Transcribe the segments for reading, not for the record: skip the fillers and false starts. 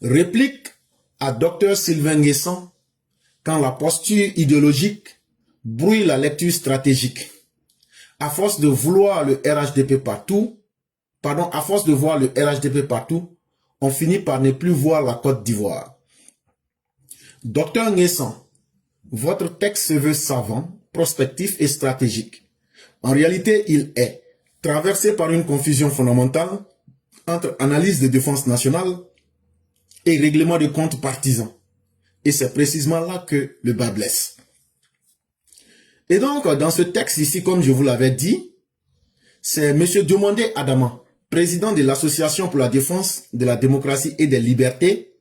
Réplique à Dr Sylvain Nguessan quand la posture idéologique brouille la lecture stratégique. À force de vouloir le RHDP partout, à force de voir le RHDP partout, on finit par ne plus voir la Côte d'Ivoire. Dr Nguessan, votre texte se veut savant, prospectif et stratégique. En réalité, il est traversé par une confusion fondamentale entre analyse de défense nationale et règlement de comptes partisans. Et c'est précisément là que le bas blesse. Et donc, dans ce texte ici, comme je vous l'avais dit, c'est M. Diomandé Adama, président de l'Association pour la défense de la démocratie et des libertés,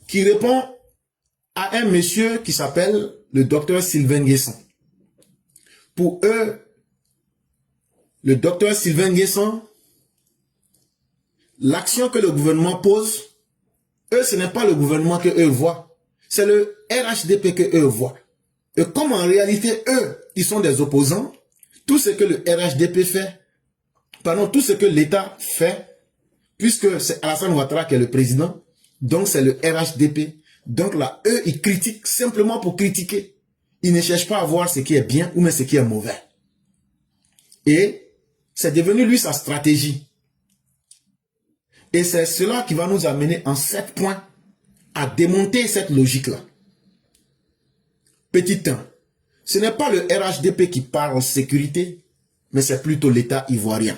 qui répond à un monsieur qui s'appelle le docteur Sylvain Nguessan. Pour eux, le docteur Sylvain Nguessan, l'action que le gouvernement pose, eux, ce n'est pas le gouvernement que eux voient, c'est le RHDP que eux voient. Et comme en réalité, eux, ils sont des opposants, tout ce que le RHDP fait, tout ce que l'État fait, puisque c'est Alassane Ouattara qui est le président, donc c'est le RHDP. Donc là, eux, ils critiquent simplement pour critiquer. Ils ne cherchent pas à voir ce qui est bien ou même ce qui est mauvais. Et c'est devenu lui sa stratégie. Et c'est cela qui va nous amener en 7 points à démonter cette logique-là. Petit 1. Ce n'est pas le RHDP qui parle sécurité, mais c'est plutôt l'État ivoirien.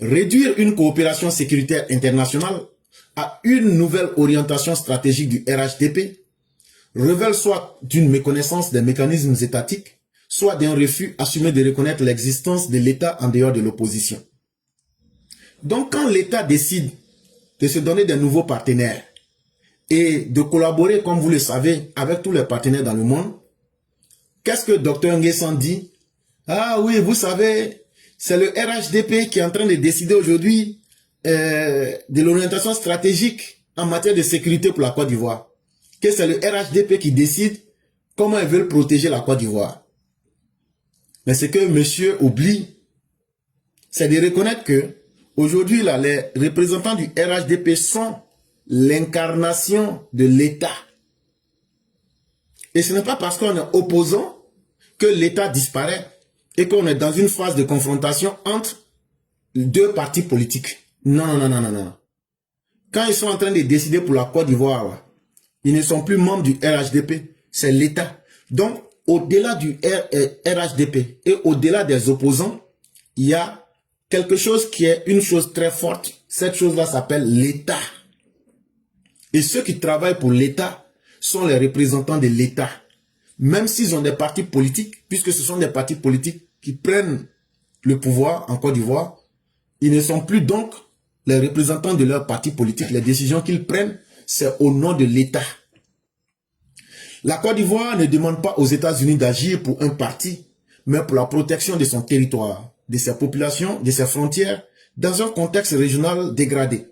Réduire une coopération sécuritaire internationale à une nouvelle orientation stratégique du RHDP révèle soit d'une méconnaissance des mécanismes étatiques, soit d'un refus assumé de reconnaître l'existence de l'État en dehors de l'opposition. Donc quand l'État décide de se donner de nouveaux partenaires et de collaborer, comme vous le savez, avec tous les partenaires dans le monde, qu'est-ce que Dr Nguessan dit? Ah oui, vous savez, c'est le RHDP qui est en train de décider aujourd'hui de l'orientation stratégique en matière de sécurité pour la Côte d'Ivoire. Que c'est le RHDP qui décide comment ils veulent protéger la Côte d'Ivoire. Mais ce que monsieur oublie, c'est de reconnaître que aujourd'hui, là, les représentants du RHDP sont l'incarnation de l'État. Et ce n'est pas parce qu'on est opposant que l'État disparaît et qu'on est dans une phase de confrontation entre deux partis politiques. Non, non, non, non, non. Quand ils sont en train de décider pour la Côte d'Ivoire, ils ne sont plus membres du RHDP, c'est l'État. Donc, au-delà du RHDP et au-delà des opposants, il y a quelque chose qui est une chose très forte. Cette chose-là s'appelle l'État. Et ceux qui travaillent pour l'État sont les représentants de l'État. Même s'ils ont des partis politiques, puisque ce sont des partis politiques qui prennent le pouvoir en Côte d'Ivoire, ils ne sont plus donc les représentants de leur parti politique. Les décisions qu'ils prennent, c'est au nom de l'État. La Côte d'Ivoire ne demande pas aux États-Unis d'agir pour un parti, mais pour la protection de son territoire, de ses populations, de ses frontières, dans un contexte régional dégradé.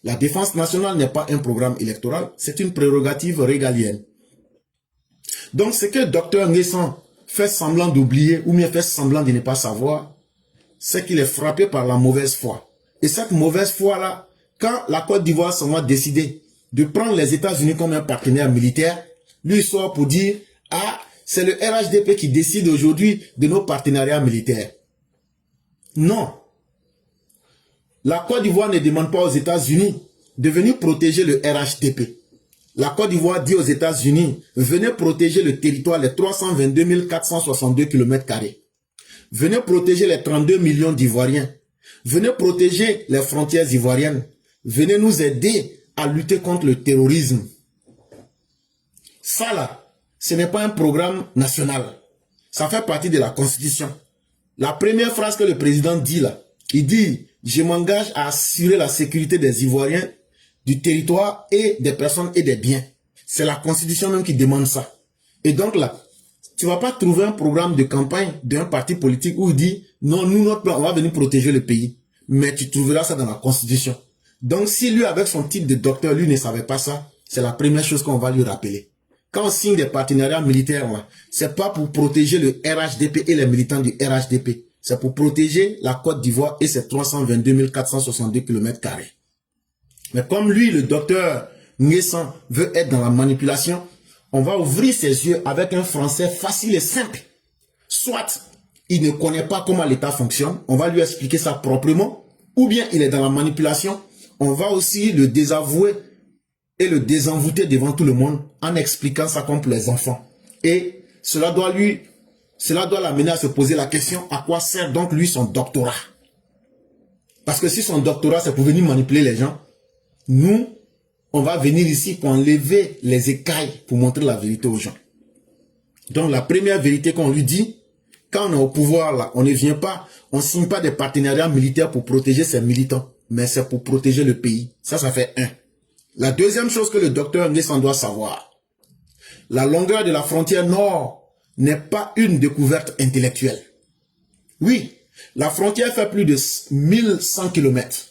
La défense nationale n'est pas un programme électoral, c'est une prérogative régalienne. Donc ce que Dr Nguessan fait semblant d'oublier ou bien fait semblant de ne pas savoir, c'est qu'il est frappé par la mauvaise foi. Et cette mauvaise foi-là, quand la Côte d'Ivoire sera décidée de prendre les États-Unis comme un partenaire militaire, lui il sort pour dire « Ah, c'est le RHDP qui décide aujourd'hui de nos partenariats militaires. » Non. La Côte d'Ivoire ne demande pas aux États-Unis de venir protéger le RHDP. La Côte d'Ivoire dit aux États-Unis, venez protéger le territoire, les 322 462 km². Venez protéger les 32 millions d'Ivoiriens. Venez protéger les frontières ivoiriennes. Venez nous aider à lutter contre le terrorisme. Ça là, ce n'est pas un programme national. Ça fait partie de la Constitution. La première phrase que le président dit là, il dit « Je m'engage à assurer la sécurité des Ivoiriens, du territoire et des personnes et des biens. » C'est la Constitution même qui demande ça. Et donc là, tu ne vas pas trouver un programme de campagne d'un parti politique où il dit « Non, nous, notre plan, on va venir protéger le pays. » Mais tu trouveras ça dans la Constitution. Donc si lui, avec son titre de docteur, lui ne savait pas ça, c'est la première chose qu'on va lui rappeler. Quand on signe des partenariats militaires, c'est pas pour protéger le RHDP et les militants du RHDP. C'est pour protéger la Côte d'Ivoire et ses 322 462 km². Mais comme lui, le docteur Nguessan, veut être dans la manipulation, on va ouvrir ses yeux avec un français facile et simple. Soit il ne connaît pas comment l'État fonctionne, on va lui expliquer ça proprement, ou bien il est dans la manipulation, on va aussi le désavouer et le désenvoûter devant tout le monde en expliquant ça comme pour les enfants. Et cela doit l'amener à se poser la question, à quoi sert donc lui son doctorat? Parce que si son doctorat c'est pour venir manipuler les gens, nous, on va venir ici pour enlever les écailles pour montrer la vérité aux gens. Donc la première vérité qu'on lui dit, quand on est au pouvoir là, on ne vient pas, on ne signe pas des partenariats militaires pour protéger ses militants, mais c'est pour protéger le pays. Ça fait un. La deuxième chose que le docteur Nguessan doit savoir, la longueur de la frontière nord n'est pas une découverte intellectuelle. Oui, la frontière fait plus de 1100 km.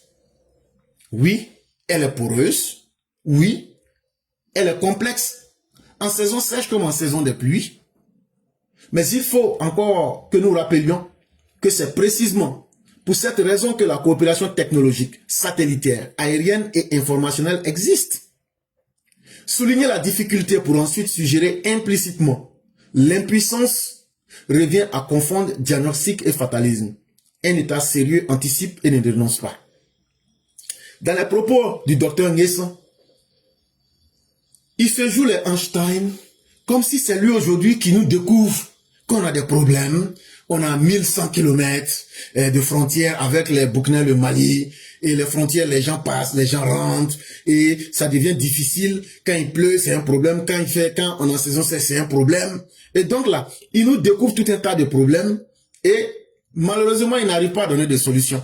Oui, elle est poreuse. Oui, elle est complexe. En saison sèche comme en saison des pluies. Mais il faut encore que nous rappelions que c'est précisément pour cette raison que la coopération technologique, satellitaire, aérienne et informationnelle existe. Souligner la difficulté pour ensuite suggérer implicitement l'impuissance revient à confondre diagnostic et fatalisme. Un État sérieux anticipe et ne dénonce pas. Dans les propos du docteur Nguessan, il se joue les Einstein comme si c'est lui aujourd'hui qui nous découvre qu'on a des problèmes. On a 1100 km de frontières avec les Burkina, le Mali, et les frontières, les gens passent, les gens rentrent, et ça devient difficile. Quand il pleut, c'est un problème. Quand on est en saison, c'est un problème. Et donc là, il nous découvre tout un tas de problèmes, et malheureusement, il n'arrive pas à donner de solutions.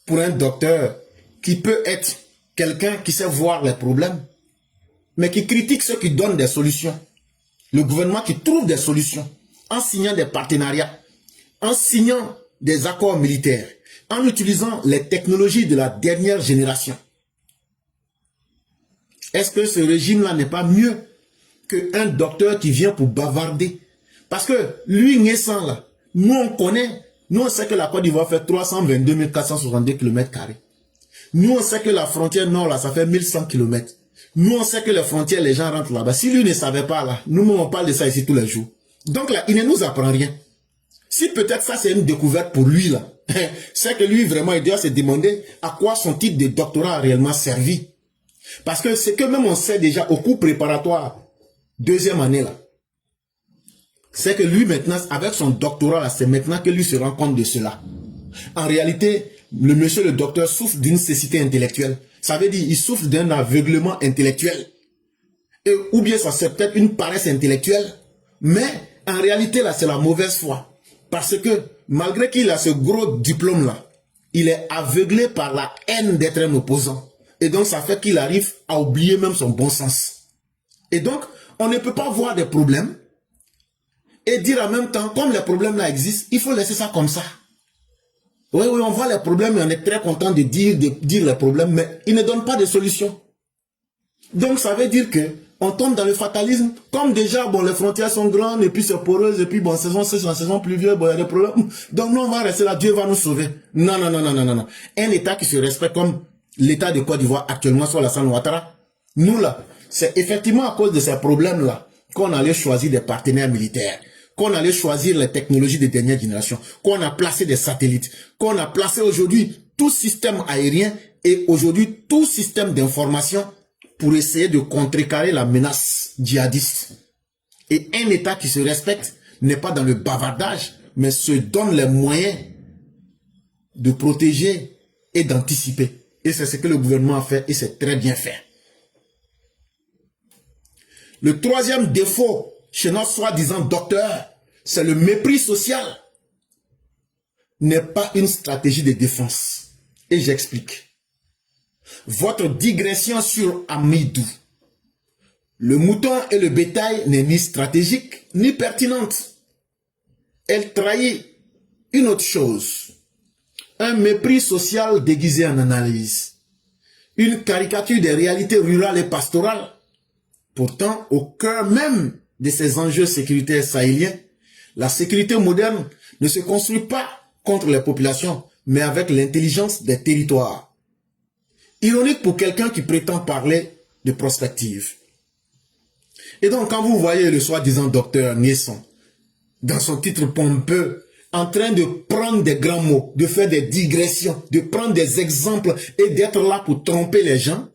Pour un docteur qui peut être quelqu'un qui sait voir les problèmes, mais qui critique ceux qui donnent des solutions. Le gouvernement qui trouve des solutions en signant des partenariats, en signant des accords militaires, en utilisant les technologies de la dernière génération. Est-ce que ce régime-là n'est pas mieux qu'un docteur qui vient pour bavarder? Parce que lui, Nguessan, là, nous on connaît, nous on sait que la Côte d'Ivoire fait 322 462 km². Nous on sait que la frontière nord, là, ça fait 1100 km. Nous, on sait que les frontières, les gens rentrent là-bas. Si lui ne savait pas là, nous, on parle de ça ici tous les jours. Donc là, il ne nous apprend rien. Si peut-être ça, c'est une découverte pour lui là, c'est que lui, vraiment, il doit se demander à quoi son titre de doctorat a réellement servi. Parce que c'est que même on sait déjà au cours préparatoire, deuxième année là, c'est que lui maintenant, avec son doctorat là, c'est maintenant que lui se rend compte de cela. En réalité, le monsieur, le docteur, souffre d'une cécité intellectuelle. Ça veut dire il souffre d'un aveuglement intellectuel. Ou bien ça c'est peut-être une paresse intellectuelle. Mais en réalité là c'est la mauvaise foi. Parce que malgré qu'il a ce gros diplôme là, il est aveuglé par la haine d'être un opposant. Et donc ça fait qu'il arrive à oublier même son bon sens. Et donc on ne peut pas voir des problèmes et dire en même temps comme les problèmes là existent, il faut laisser ça comme ça. Oui, on voit les problèmes et on est très content de dire les problèmes, mais il ne donne pas de solution. Donc ça veut dire que on tombe dans le fatalisme. Comme déjà, bon, les frontières sont grandes et puis c'est poreuse et puis bon, saison sèche, en saison pluvieuse, bon, il y a des problèmes. Donc nous, on va rester là, Dieu va nous sauver. Non, non, non, non, non, non, non. Un État qui se respecte comme l'État de Côte d'Ivoire actuellement sur Alassane Ouattara, nous là, c'est effectivement à cause de ces problèmes-là qu'on allait choisir des partenaires militaires, qu'on allait choisir les technologies de dernière génération, qu'on a placé des satellites, qu'on a placé aujourd'hui tout système aérien et aujourd'hui tout système d'information pour essayer de contrecarrer la menace djihadiste. Et un État qui se respecte n'est pas dans le bavardage, mais se donne les moyens de protéger et d'anticiper. Et c'est ce que le gouvernement a fait et c'est très bien fait. Le troisième défaut chez notre soi-disant docteur, c'est le mépris social. N'est pas une stratégie de défense. Et j'explique. Votre digression sur Amidou, le mouton et le bétail n'est ni stratégique ni pertinente. Elle trahit une autre chose. Un mépris social déguisé en analyse. Une caricature des réalités rurales et pastorales. Pourtant, au cœur même de ces enjeux sécuritaires sahéliens, la sécurité moderne ne se construit pas contre les populations, mais avec l'intelligence des territoires. Ironique pour quelqu'un qui prétend parler de prospective. Et donc, quand vous voyez le soi-disant docteur Niesson, dans son titre pompeux, en train de prendre des grands mots, de faire des digressions, de prendre des exemples et d'être là pour tromper les gens,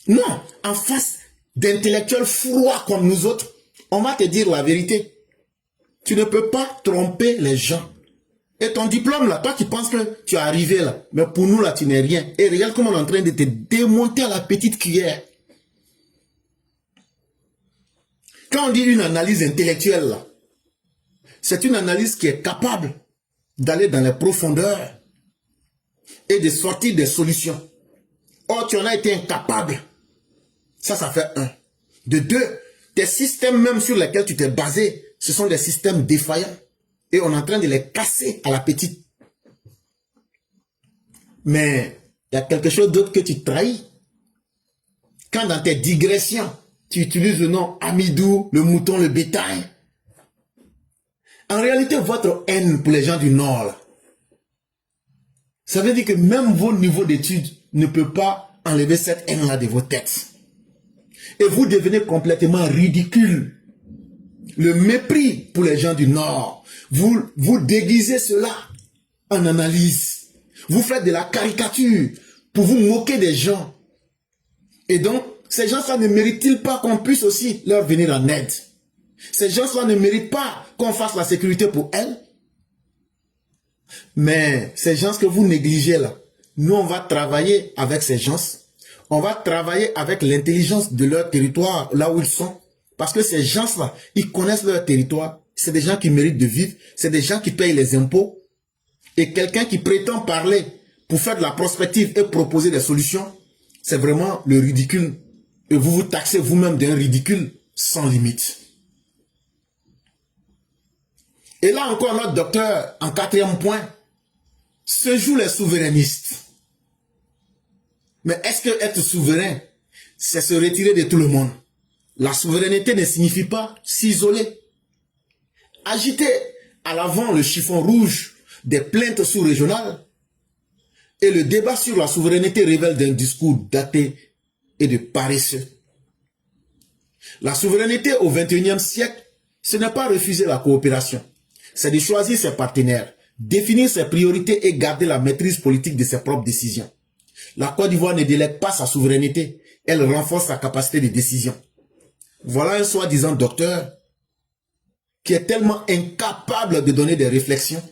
non, en face d'intellectuels froids comme nous autres, on va te dire la vérité. Tu ne peux pas tromper les gens. Et ton diplôme là, toi qui penses que tu es arrivé là, mais pour nous là, tu n'es rien. Et regarde comment on est en train de te démonter à la petite cuillère. Quand on dit une analyse intellectuelle là, c'est une analyse qui est capable d'aller dans les profondeurs et de sortir des solutions. Or, tu en as été incapable. Ça fait un. De deux, tes systèmes même sur lesquels tu t'es basé, ce sont des systèmes défaillants. Et on est en train de les casser à la petite. Mais il y a quelque chose d'autre que tu trahis. Quand dans tes digressions, tu utilises le nom Amidou, le mouton, le bétail. En réalité, votre haine pour les gens du Nord, là, ça veut dire que même vos niveaux d'études ne peut pas enlever cette haine-là de vos têtes. Et vous devenez complètement ridicule. Le mépris pour les gens du Nord. Vous déguisez cela en analyse. Vous faites de la caricature pour vous moquer des gens. Et donc, ces gens-là ne méritent-ils pas qu'on puisse aussi leur venir en aide? Ces gens-là ne méritent pas qu'on fasse la sécurité pour elles? Mais ces gens que vous négligez là, nous on va travailler avec ces gens. On va travailler avec l'intelligence de leur territoire, là où ils sont. Parce que ces gens-là, ils connaissent leur territoire. C'est des gens qui méritent de vivre. C'est des gens qui payent les impôts. Et quelqu'un qui prétend parler pour faire de la prospective et proposer des solutions, c'est vraiment le ridicule. Et vous vous taxez vous-même d'un ridicule sans limite. Et là encore, notre docteur, en quatrième point, se joue les souverainistes. Mais est-ce que être souverain, c'est se retirer de tout le monde? La souveraineté ne signifie pas s'isoler. Agiter à l'avant le chiffon rouge des plaintes sous-régionales et le débat sur la souveraineté révèle d'un discours daté et de paresseux. La souveraineté au XXIe siècle, ce n'est pas refuser la coopération. C'est de choisir ses partenaires, définir ses priorités et garder la maîtrise politique de ses propres décisions. La Côte d'Ivoire ne délègue pas sa souveraineté, elle renforce sa capacité de décision. Voilà un soi-disant docteur qui est tellement incapable de donner des réflexions.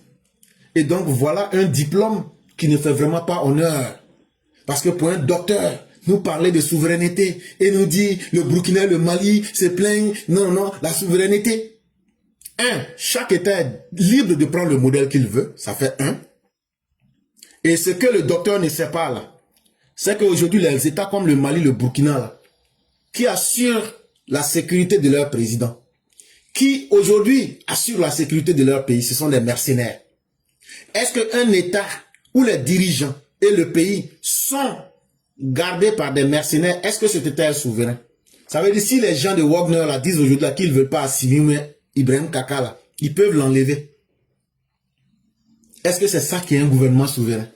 Et donc voilà un diplôme qui ne fait vraiment pas honneur. Parce que pour un docteur, nous parler de souveraineté et nous dit le Burkina, le Mali se plaignent, non, la souveraineté. Chaque État est libre de prendre le modèle qu'il veut, ça fait un. Et ce que le docteur ne sait pas là, c'est qu'aujourd'hui les États comme le Mali, le Burkina là, qui assurent la sécurité de leur président, qui aujourd'hui assurent la sécurité de leur pays, ce sont des mercenaires. Est-ce qu'un État où les dirigeants et le pays sont gardés par des mercenaires, est-ce que cet État est souverain? Ça veut dire si les gens de Wagner là, disent aujourd'hui qu'ils ne veulent pas assimiler Ibrahim Kaka là, ils peuvent l'enlever. Est-ce que c'est ça qui est un gouvernement souverain?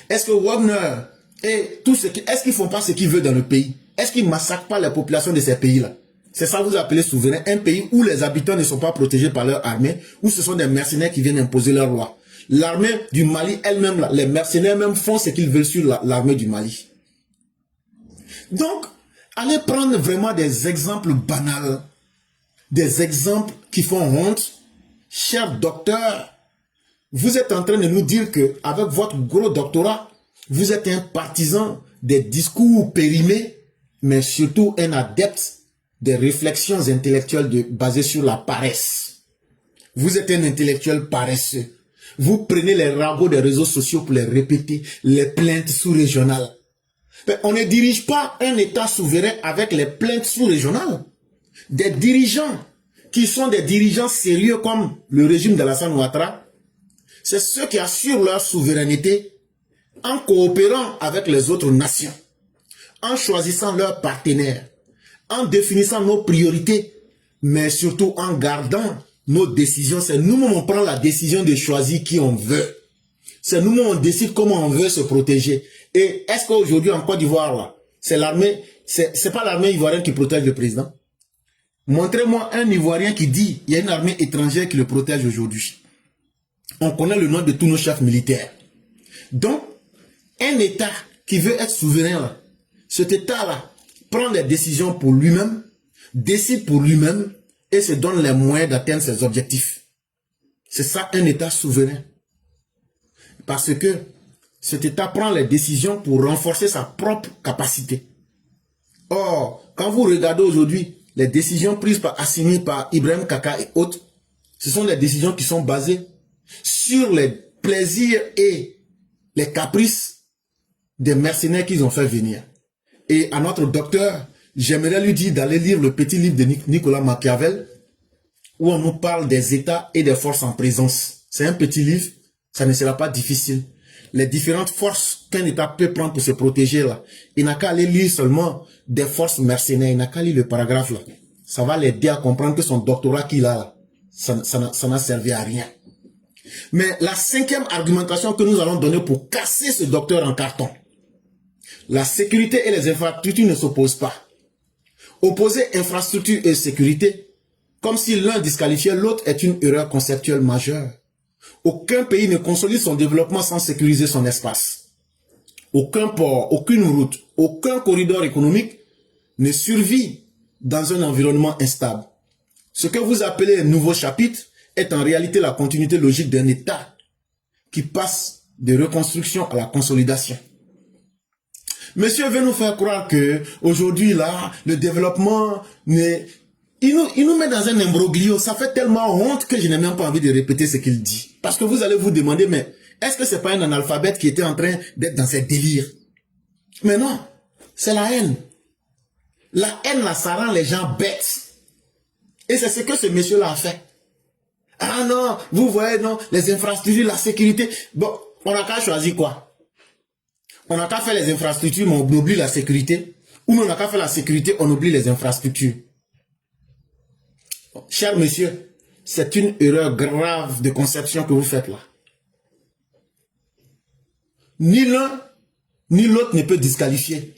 Est-ce que Wagner et tout ce qui... Est-ce qu'ils ne font pas ce qu'ils veulent dans le pays? Est-ce qu'ils ne massacrent pas les populations de ces pays-là? C'est ça que vous appelez souverain, un pays où les habitants ne sont pas protégés par leur armée, où ce sont des mercenaires qui viennent imposer leur loi. L'armée du Mali elle-même, les mercenaires même font ce qu'ils veulent sur l'armée du Mali. Donc, allez prendre vraiment des exemples banals, des exemples qui font honte. Cher docteur, vous êtes en train de nous dire que avec votre gros doctorat, vous êtes un partisan des discours périmés, mais surtout un adepte des réflexions intellectuelles basées sur la paresse. Vous êtes un intellectuel paresseux. Vous prenez les ragots des réseaux sociaux pour les répéter, les plaintes sous-régionales. Mais on ne dirige pas un État souverain avec les plaintes sous-régionales. Des dirigeants qui sont des dirigeants sérieux comme le régime d'Alassane Ouattara, c'est ceux qui assurent leur souveraineté en coopérant avec les autres nations, en choisissant leurs partenaires, en définissant nos priorités, mais surtout en gardant nos décisions. C'est nous-mêmes on prend la décision de choisir qui on veut. C'est nous-mêmes on décide comment on veut se protéger. Et est-ce qu'aujourd'hui en Côte d'Ivoire, là, c'est l'armée, c'est pas l'armée ivoirienne qui protège le président? Montrez-moi un Ivoirien qui dit il y a une armée étrangère qui le protège aujourd'hui. On connaît le nom de tous nos chefs militaires. Donc, un État qui veut être souverain, là, cet État-là prend des décisions pour lui-même, décide pour lui-même et se donne les moyens d'atteindre ses objectifs. C'est ça un État souverain. Parce que cet État prend les décisions pour renforcer sa propre capacité. Or, quand vous regardez aujourd'hui les décisions prises par Assimi, par Ibrahim Kaka et autres, ce sont des décisions qui sont basées sur les plaisirs et les caprices des mercenaires qu'ils ont fait venir. Et à notre docteur, j'aimerais lui dire d'aller lire le petit livre de Nicolas Machiavel, où on nous parle des États et des forces en présence. C'est un petit livre, ça ne sera pas difficile. Les différentes forces qu'un État peut prendre pour se protéger là. Il n'a qu'à aller lire seulement des forces mercenaires. Il n'a qu'à lire le paragraphe là. Ça va l'aider à comprendre que son doctorat qu'il a là, ça n'a servi à rien. Mais la cinquième argumentation que nous allons donner pour casser ce docteur en carton. La sécurité et les infrastructures ne s'opposent pas. Opposer infrastructure et sécurité, comme si l'un disqualifiait l'autre, est une erreur conceptuelle majeure. Aucun pays ne consolide son développement sans sécuriser son espace. Aucun port, aucune route, aucun corridor économique ne survit dans un environnement instable. Ce que vous appelez un nouveau chapitre est en réalité la continuité logique d'un État qui passe de reconstruction à la consolidation. Monsieur veut nous faire croire que aujourd'hui là, le développement il nous met dans un imbroglio. Ça fait tellement honte que je n'ai même pas envie de répéter ce qu'il dit. Parce que vous allez vous demander, mais est-ce que c'est pas un analphabète qui était en train d'être dans ses délires? Mais non, c'est la haine. La haine là, ça rend les gens bêtes. Et c'est ce que ce monsieur-là a fait. Ah non, vous voyez, non, les infrastructures, la sécurité. Bon, on n'a qu'à choisir quoi? On n'a qu'à faire les infrastructures, mais on oublie la sécurité. Ou on n'a qu'à faire la sécurité, on oublie les infrastructures. Cher monsieur, c'est une erreur grave de conception que vous faites là. Ni l'un, ni l'autre ne peut disqualifier.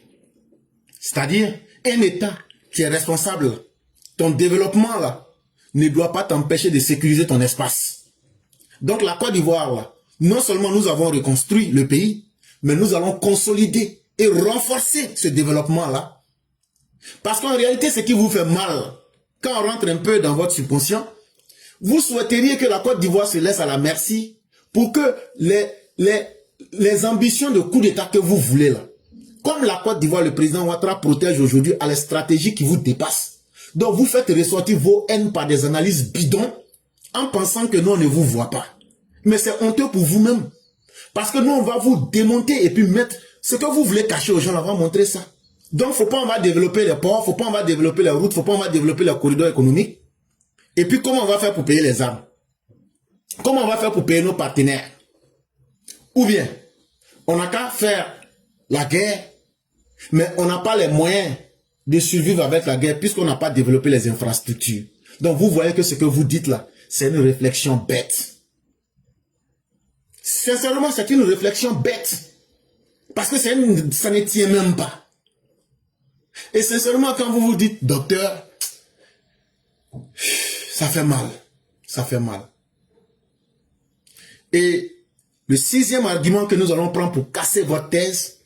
C'est-à-dire, un État qui est responsable, ton développement là, ne doit pas t'empêcher de sécuriser ton espace. Donc la Côte d'Ivoire là, non seulement nous avons reconstruit le pays, mais nous allons consolider et renforcer ce développement là. Parce qu'en réalité, ce qui vous fait mal, quand on rentre un peu dans votre subconscient, vous souhaiteriez que la Côte d'Ivoire se laisse à la merci pour que les ambitions de coup d'État que vous voulez là, comme la Côte d'Ivoire, le président Ouattara protège aujourd'hui à la stratégie qui vous dépasse. Donc vous faites ressortir vos haines par des analyses bidons en pensant que nous on ne vous voit pas. Mais c'est honteux pour vous-même. Parce que nous on va vous démonter et puis mettre ce que vous voulez cacher aux gens, on va montrer ça. Donc faut pas on va développer les ports, faut pas on va développer les routes, faut pas on va développer les corridors économiques. Et puis comment on va faire pour payer les armes? Comment on va faire pour payer nos partenaires? Ou bien, on n'a qu'à faire la guerre, mais on n'a pas les moyens de survivre avec la guerre puisqu'on n'a pas développé les infrastructures. Donc vous voyez que ce que vous dites là, c'est une réflexion bête. Sincèrement, c'est une réflexion bête. Parce que ça ne tient même pas. Et sincèrement, quand vous vous dites, docteur, ça fait mal. Ça fait mal. Et le sixième argument que nous allons prendre pour casser votre thèse,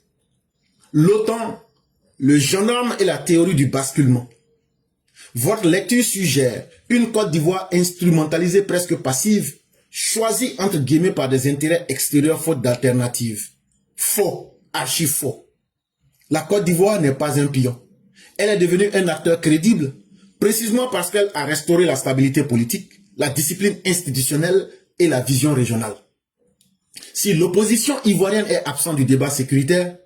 l'OTAN, le gendarme et la théorie du basculement. Votre lecture suggère une Côte d'Ivoire instrumentalisée presque passive, choisie entre guillemets par des intérêts extérieurs faute d'alternative. Faux, archi faux. La Côte d'Ivoire n'est pas un pion. Elle est devenue un acteur crédible, précisément parce qu'elle a restauré la stabilité politique, la discipline institutionnelle et la vision régionale. Si l'opposition ivoirienne est absente du débat sécuritaire,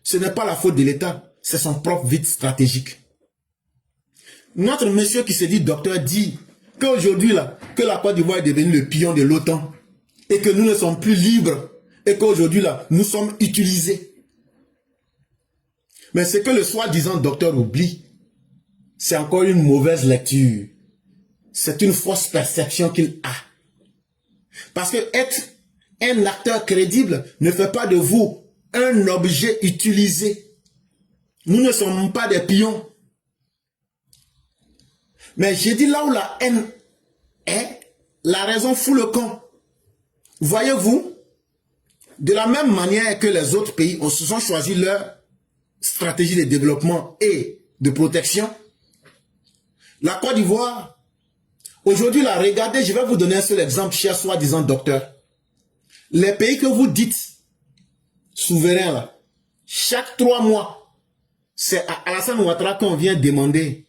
ce n'est pas la faute de l'État, c'est son propre vide stratégique. Notre monsieur qui se dit docteur dit qu'aujourd'hui là, que la Côte d'Ivoire est devenue le pion de l'OTAN et que nous ne sommes plus libres et qu'aujourd'hui là, nous sommes utilisés. Mais ce que le soi-disant docteur oublie, c'est encore une mauvaise lecture. C'est une fausse perception qu'il a. Parce que être un acteur crédible ne fait pas de vous un objet utilisé. Nous ne sommes pas des pions. Mais j'ai dit là où la haine est, la raison fout le camp. Voyez-vous, de la même manière que les autres pays se sont choisi leur stratégie de développement et de protection, la Côte d'Ivoire, aujourd'hui, là, regardez, je vais vous donner un seul exemple, cher soi-disant docteur. Les pays que vous dites souverains, là, chaque 3 mois, c'est à Alassane Ouattara qu'on vient demander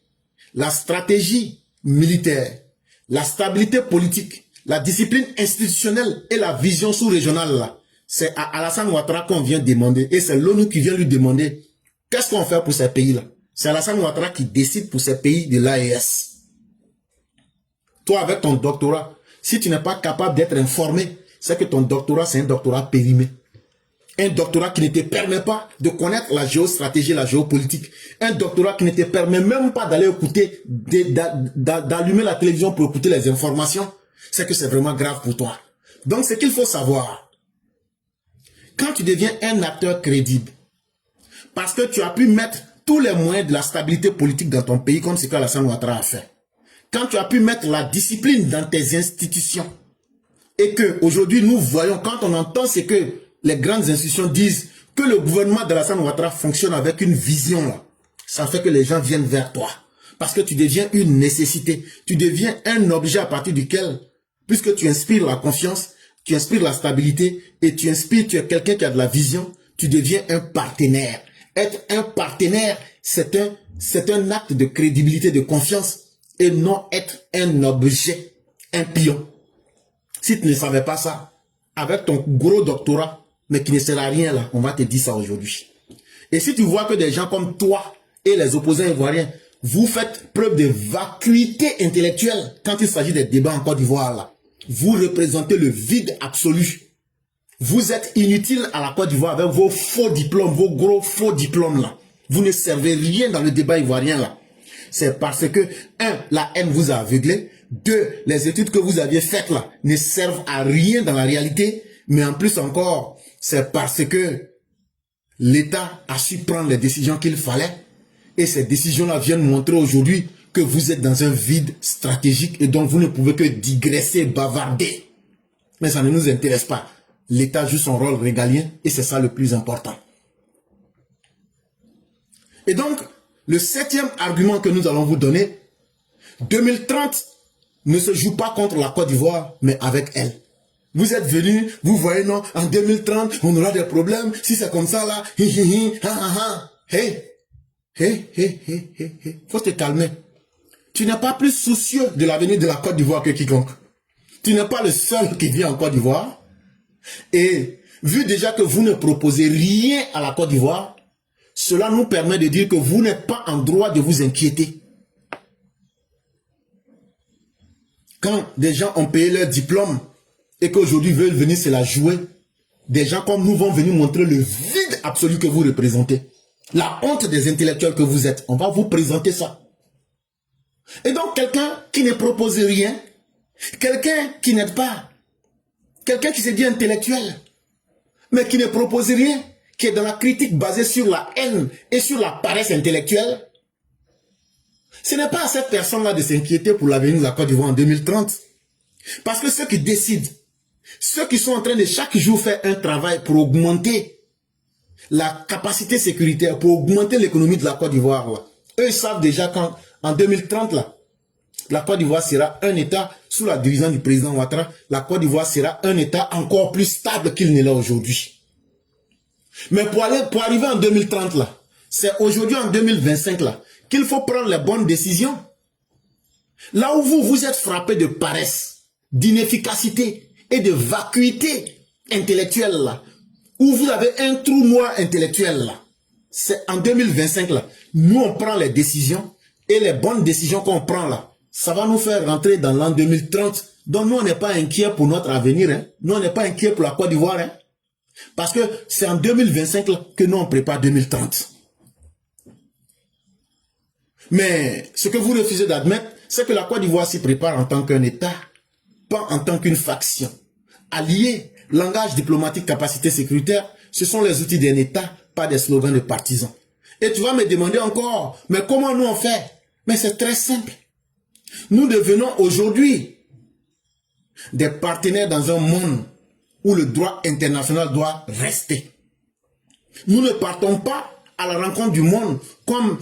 la stratégie militaire, la stabilité politique, la discipline institutionnelle et la vision sous-régionale, là. C'est à Alassane Ouattara qu'on vient demander, et c'est l'ONU qui vient lui demander qu'est-ce qu'on fait pour ces pays-là. C'est Alassane Ouattara qui décide pour ces pays de l'AES. Toi, avec ton doctorat, si tu n'es pas capable d'être informé, c'est que ton doctorat, c'est un doctorat périmé. Un doctorat qui ne te permet pas de connaître la géostratégie, la géopolitique. Un doctorat qui ne te permet même pas d'aller écouter, d'allumer la télévision pour écouter les informations. C'est que c'est vraiment grave pour toi. Donc, ce qu'il faut savoir, quand tu deviens un acteur crédible, parce que tu as pu mettre tous les moyens de la stabilité politique dans ton pays, comme ce qu'Alassane Ouattara a fait, quand tu as pu mettre la discipline dans tes institutions, et que aujourd'hui nous voyons, quand on entend ce que les grandes institutions disent, que le gouvernement d'Alassane Ouattara fonctionne avec une vision, là, ça fait que les gens viennent vers toi. Parce que tu deviens une nécessité. Tu deviens un objet à partir duquel, puisque tu inspires la confiance, tu inspires la stabilité, et tu es quelqu'un qui a de la vision, tu deviens un partenaire. Être un partenaire, c'est un acte de crédibilité, de confiance, et non être un objet, un pion. Si tu ne savais pas ça, avec ton gros doctorat, mais qui ne sert à rien là, on va te dire ça aujourd'hui. Et si tu vois que des gens comme toi et les opposants ivoiriens, vous faites preuve de vacuité intellectuelle quand il s'agit des débats en Côte d'Ivoire là, vous représentez le vide absolu. Vous êtes inutile à la Côte d'Ivoire avec vos faux diplômes, vos gros faux diplômes là. Vous ne servez rien dans le débat ivoirien là. C'est parce que, 1, la haine vous a aveuglé. 2, les études que vous aviez faites là ne servent à rien dans la réalité. Mais en plus encore, c'est parce que l'État a su prendre les décisions qu'il fallait. Et ces décisions-là viennent montrer aujourd'hui que vous êtes dans un vide stratégique et donc vous ne pouvez que digresser, bavarder. Mais ça ne nous intéresse pas. L'État joue son rôle régalien et c'est ça le plus important. Et donc, le 7e argument que nous allons vous donner, 2030 ne se joue pas contre la Côte d'Ivoire, mais avec elle. Vous êtes venus, vous voyez, non, en 2030, on aura des problèmes, si c'est comme ça là, faut te calmer. Tu n'es pas plus soucieux de l'avenir de la Côte d'Ivoire que quiconque. Tu n'es pas le seul qui vit en Côte d'Ivoire. Et vu déjà que vous ne proposez rien à la Côte d'Ivoire, cela nous permet de dire que vous n'êtes pas en droit de vous inquiéter. Quand des gens ont payé leur diplôme et qu'aujourd'hui veulent venir se la jouer, des gens comme nous vont venir montrer le vide absolu que vous représentez. La honte des intellectuels que vous êtes. On va vous présenter ça. Et donc quelqu'un qui ne propose rien, quelqu'un qui n'aide pas, quelqu'un qui se dit intellectuel, mais qui ne propose rien, qui est dans la critique basée sur la haine et sur la paresse intellectuelle, ce n'est pas à cette personne-là de s'inquiéter pour l'avenir de la Côte d'Ivoire en 2030. Parce que ceux qui décident, ceux qui sont en train de chaque jour faire un travail pour augmenter la capacité sécuritaire, pour augmenter l'économie de la Côte d'Ivoire, eux ils savent déjà qu'en 2030, là, la Côte d'Ivoire sera un État sous la dirigeance du président Ouattara. La Côte d'Ivoire sera un État encore plus stable qu'il ne l'est aujourd'hui. Mais pour arriver en 2030, là, c'est aujourd'hui en 2025 là, qu'il faut prendre les bonnes décisions. Là où vous êtes frappé de paresse, d'inefficacité et de vacuité intellectuelle là, où vous avez un trou noir intellectuel là, c'est en 2025 là, nous on prend les décisions et les bonnes décisions qu'on prend là, ça va nous faire rentrer dans l'an 2030. Donc nous on n'est pas inquiets pour notre avenir, hein. Nous on n'est pas inquiets pour la Côte d'Ivoire, hein. Parce que c'est en 2025 là, que nous on prépare 2030. Mais ce que vous refusez d'admettre, c'est que la Côte d'Ivoire s'y prépare en tant qu'un État, pas en tant qu'une faction. Allié, langage diplomatique, capacité sécuritaire, ce sont les outils d'un État, pas des slogans de partisans. Et tu vas me demander encore, mais comment nous on fait? Mais c'est très simple. Nous devenons aujourd'hui des partenaires dans un monde où le droit international doit rester. Nous ne partons pas à la rencontre du monde comme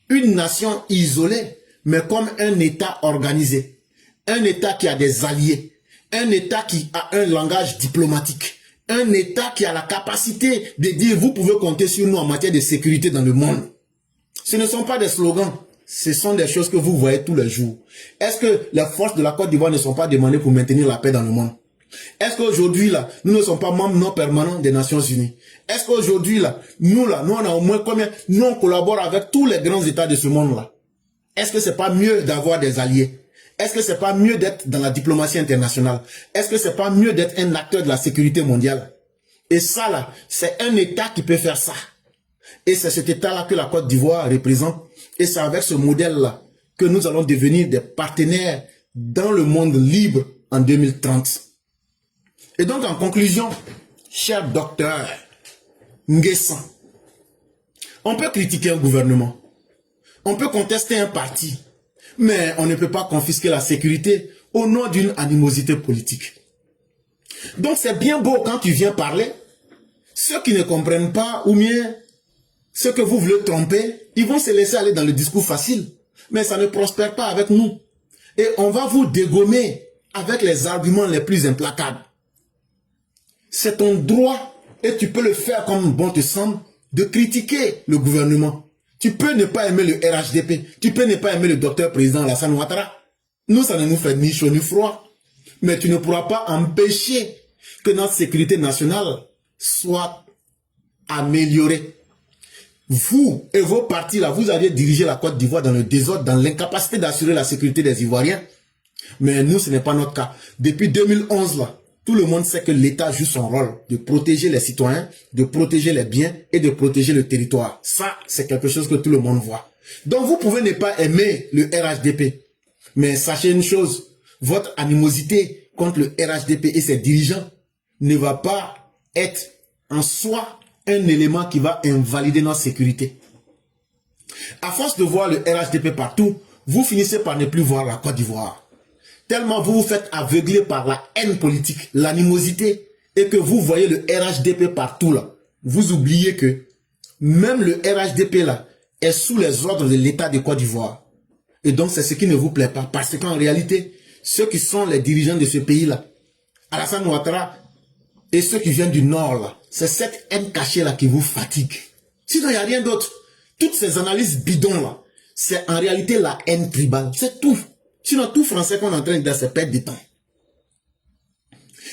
une nation isolée, mais comme un État organisé. Un État qui a des alliés. Un État qui a un langage diplomatique. Un État qui a la capacité de dire vous pouvez compter sur nous en matière de sécurité dans le monde. Ce ne sont pas des slogans. Ce sont des choses que vous voyez tous les jours. Est-ce que les forces de la Côte d'Ivoire ne sont pas demandées pour maintenir la paix dans le monde? Est-ce qu'aujourd'hui, là, nous ne sommes pas membres non permanents des Nations Unies? Est-ce qu'aujourd'hui, là, nous, on a au moins combien? Nous, on collabore avec tous les grands États de ce monde-là. Est-ce que c'est pas mieux d'avoir des alliés? Est-ce que c'est pas mieux d'être dans la diplomatie internationale? Est-ce que c'est pas mieux d'être un acteur de la sécurité mondiale? Et ça, là, c'est un État qui peut faire ça. Et c'est cet État-là que la Côte d'Ivoire représente. Et c'est avec ce modèle-là que nous allons devenir des partenaires dans le monde libre en 2030. Et donc, en conclusion, cher docteur Nguessan, on peut critiquer un gouvernement, on peut contester un parti, mais on ne peut pas confisquer la sécurité au nom d'une animosité politique. Donc, c'est bien beau quand tu viens parler. Ceux qui ne comprennent pas, ou bien ceux que vous voulez tromper, ils vont se laisser aller dans le discours facile. Mais ça ne prospère pas avec nous. Et on va vous dégommer avec les arguments les plus implacables. C'est ton droit, et tu peux le faire comme bon te semble, de critiquer le gouvernement. Tu peux ne pas aimer le RHDP, tu peux ne pas aimer le docteur président Alassane Ouattara. Nous, ça ne nous fait ni chaud ni froid. Mais tu ne pourras pas empêcher que notre sécurité nationale soit améliorée. Vous et vos partis là, vous aviez dirigé la Côte d'Ivoire dans le désordre, dans l'incapacité d'assurer la sécurité des Ivoiriens. Mais nous, ce n'est pas notre cas. Depuis 2011 là, tout le monde sait que l'État joue son rôle de protéger les citoyens, de protéger les biens et de protéger le territoire. Ça, c'est quelque chose que tout le monde voit. Donc vous pouvez ne pas aimer le RHDP. Mais sachez une chose, votre animosité contre le RHDP et ses dirigeants ne va pas être en soi un élément qui va invalider notre sécurité. À force de voir le RHDP partout, vous finissez par ne plus voir la Côte d'Ivoire. Tellement vous vous faites aveugler par la haine politique, l'animosité, et que vous voyez le RHDP partout là. Vous oubliez que même le RHDP là est sous les ordres de l'État de Côte d'Ivoire. Et donc c'est ce qui ne vous plaît pas. Parce qu'en réalité, ceux qui sont les dirigeants de ce pays là, Alassane Ouattara et ceux qui viennent du Nord là, c'est cette haine cachée là qui vous fatigue. Sinon il n'y a rien d'autre. Toutes ces analyses bidons là, c'est en réalité la haine tribale. C'est tout. Sinon, tout français qu'on est en train de dire, c'est perdre du temps.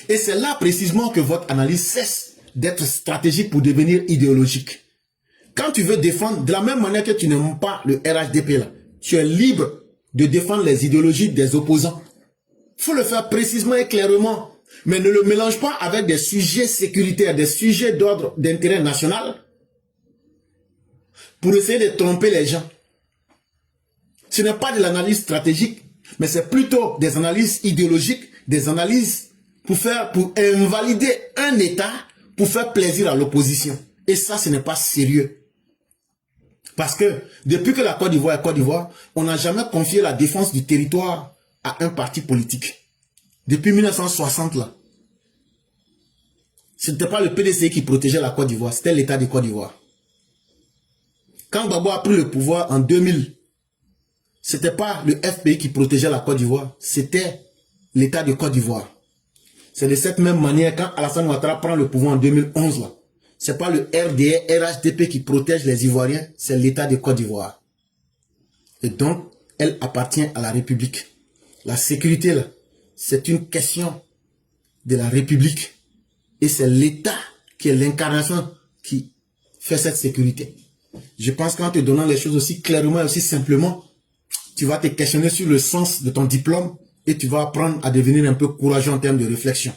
Et c'est là précisément que votre analyse cesse d'être stratégique pour devenir idéologique. Quand tu veux défendre, de la même manière que tu n'aimes pas le RHDP là, tu es libre de défendre les idéologies des opposants. Il faut le faire précisément et clairement. Mais ne le mélange pas avec des sujets sécuritaires, des sujets d'ordre d'intérêt national pour essayer de tromper les gens. Ce n'est pas de l'analyse stratégique, mais c'est plutôt des analyses idéologiques, des analyses pour invalider un État, pour faire plaisir à l'opposition. Et ça, ce n'est pas sérieux. Parce que depuis que la Côte d'Ivoire est Côte d'Ivoire, on n'a jamais confié la défense du territoire à un parti politique. Depuis 1960, là, ce n'était pas le PDC qui protégeait la Côte d'Ivoire, c'était l'État de Côte d'Ivoire. Quand Gbagbo a pris le pouvoir en 2000, c'était pas le FPI qui protégeait la Côte d'Ivoire, c'était l'État de Côte d'Ivoire. C'est de cette même manière quand Alassane Ouattara prend le pouvoir en 2011 là. C'est pas le RDR, RHDP qui protège les Ivoiriens, c'est l'État de Côte d'Ivoire. Et donc, elle appartient à la République. La sécurité là, c'est une question de la République. Et c'est l'État qui est l'incarnation qui fait cette sécurité. Je pense qu'en te donnant les choses aussi clairement et aussi simplement, tu vas te questionner sur le sens de ton diplôme et tu vas apprendre à devenir un peu courageux en termes de réflexion.